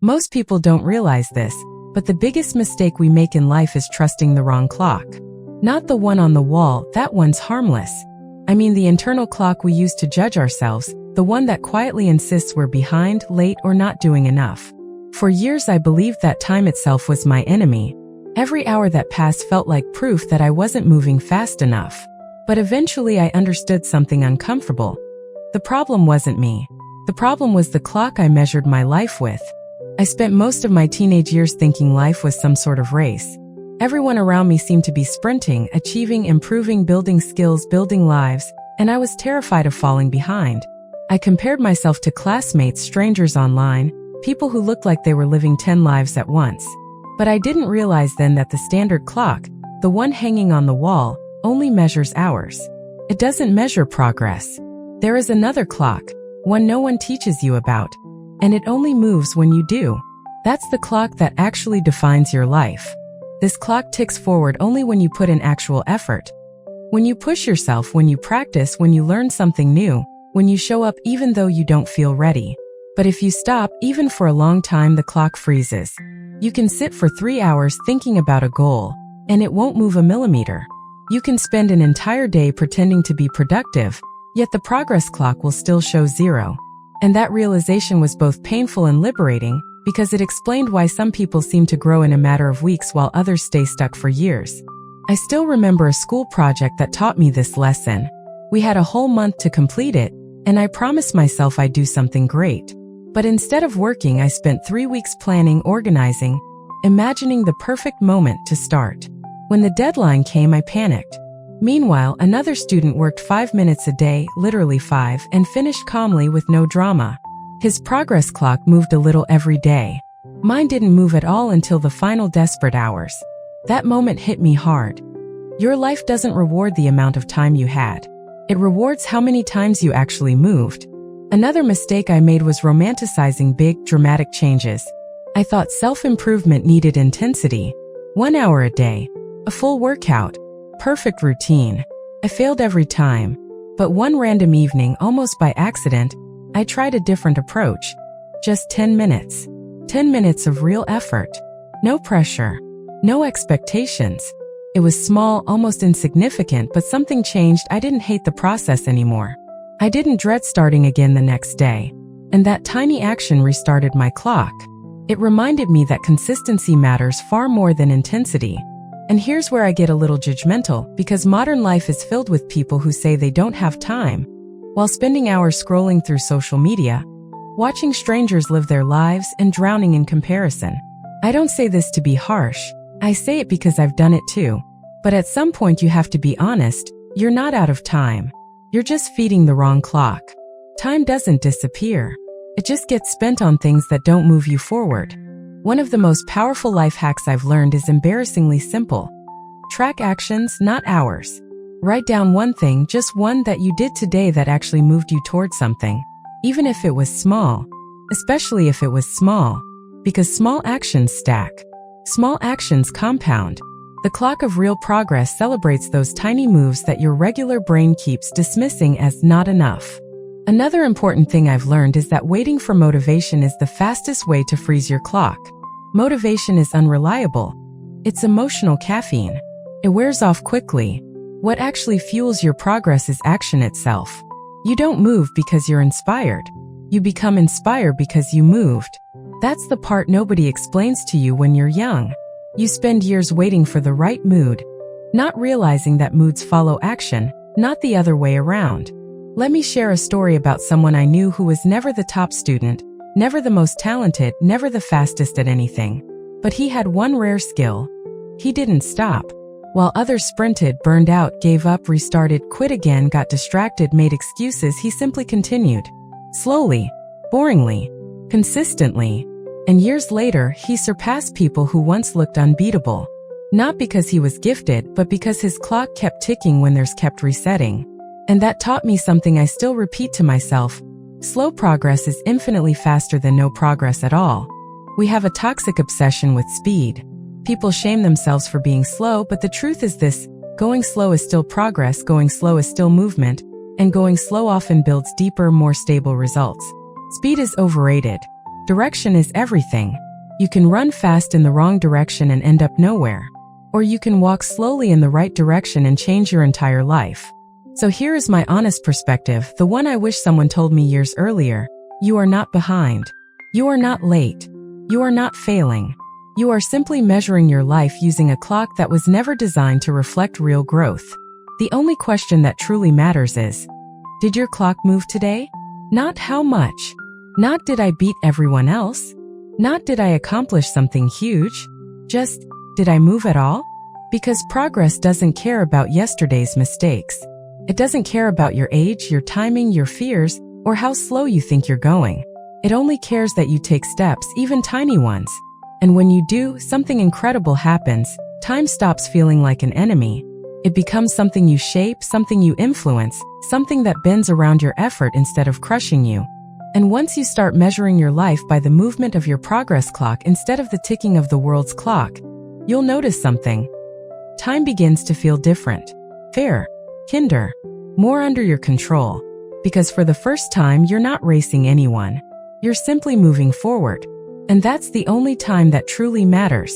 Most people don't realize this, but the biggest mistake we make in life is trusting the wrong clock. Not the one on the wall, that one's harmless. I mean the internal clock we use to judge ourselves, the one that quietly insists we're behind, late, or not doing enough. For years I believed that time itself was my enemy. Every hour that passed felt like proof that I wasn't moving fast enough. But eventually I understood something uncomfortable. The problem wasn't me. The problem was the clock I measured my life with. I spent most of my teenage years thinking life was some sort of race. Everyone around me seemed to be sprinting, achieving, improving, building skills, building lives, and I was terrified of falling behind. I compared myself to classmates, strangers online, people who looked like they were living 10 lives at once. But I didn't realize then that the standard clock, the one hanging on the wall, only measures hours. It doesn't measure progress. There is another clock, one no one teaches you about, and it only moves when you do. That's the clock that actually defines your life. This clock ticks forward only when you put in actual effort. When you push yourself, when you practice, when you learn something new, when you show up even though you don't feel ready. But if you stop, even for a long time, the clock freezes. You can sit for 3 hours thinking about a goal, and it won't move a millimeter. You can spend an entire day pretending to be productive, yet the progress clock will still show 0. And that realization was both painful and liberating, because it explained why some people seem to grow in a matter of weeks while others stay stuck for years. I still remember a school project that taught me this lesson. We had a whole month to complete it, and I promised myself I'd do something great. But instead of working, I spent 3 weeks planning, organizing, imagining the perfect moment to start. When the deadline came, I panicked. Meanwhile, another student worked 5 minutes a day, literally 5, and finished calmly with no drama. His progress clock moved a little every day. Mine didn't move at all until the final desperate hours. That moment hit me hard. Your life doesn't reward the amount of time you had. It rewards how many times you actually moved. Another mistake I made was romanticizing big, dramatic changes. I thought self-improvement needed intensity. 1 hour a day, a full workout, perfect routine. I failed every time. But one random evening, almost by accident, I tried a different approach. Just 10 minutes. 10 minutes of real effort. No pressure. No expectations. It was small, almost insignificant, but something changed. I didn't hate the process anymore. I didn't dread starting again the next day. And that tiny action restarted my clock. It reminded me that consistency matters far more than intensity. And here's where I get a little judgmental, because modern life is filled with people who say they don't have time, while spending hours scrolling through social media, watching strangers live their lives, and drowning in comparison. I don't say this to be harsh. I say it because I've done it too. But at some point you have to be honest, you're not out of time. You're just feeding the wrong clock. Time doesn't disappear. It just gets spent on things that don't move you forward. One of the most powerful life hacks I've learned is embarrassingly simple. Track actions, not hours. Write down one thing, just one that you did today that actually moved you towards something. Even if it was small. Especially if it was small. Because small actions stack. Small actions compound. The clock of real progress celebrates those tiny moves that your regular brain keeps dismissing as not enough. Another important thing I've learned is that waiting for motivation is the fastest way to freeze your clock. Motivation is unreliable. It's emotional caffeine. It wears off quickly. What actually fuels your progress is action itself. You don't move because you're inspired. You become inspired because you moved. That's the part nobody explains to you when you're young. You spend years waiting for the right mood, not realizing that moods follow action, not the other way around. Let me share a story about someone I knew who was never the top student, never the most talented, never the fastest at anything. But he had one rare skill. He didn't stop. While others sprinted, burned out, gave up, restarted, quit again, got distracted, made excuses, he simply continued. Slowly, boringly, consistently. And years later, he surpassed people who once looked unbeatable. Not because he was gifted, but because his clock kept ticking when theirs kept resetting. And that taught me something I still repeat to myself. Slow progress is infinitely faster than no progress at all. We have a toxic obsession with speed. People shame themselves for being slow, but the truth is this: going slow is still progress, going slow is still movement, and going slow often builds deeper, more stable results. Speed is overrated. Direction is everything. You can run fast in the wrong direction and end up nowhere. Or you can walk slowly in the right direction and change your entire life. So here is my honest perspective, the one I wish someone told me years earlier. You are not behind. You are not late. You are not failing. You are simply measuring your life using a clock that was never designed to reflect real growth. The only question that truly matters is, did your clock move today? Not how much. Not did I beat everyone else? Not did I accomplish something huge? Just, did I move at all? Because progress doesn't care about yesterday's mistakes. It doesn't care about your age, your timing, your fears, or how slow you think you're going. It only cares that you take steps, even tiny ones. And when you do, something incredible happens. Time stops feeling like an enemy. It becomes something you shape, something you influence, something that bends around your effort instead of crushing you. And once you start measuring your life by the movement of your progress clock instead of the ticking of the world's clock, you'll notice something. Time begins to feel different, fairer, kinder, more under your control. Because for the first time, you're not racing anyone. You're simply moving forward. And that's the only time that truly matters.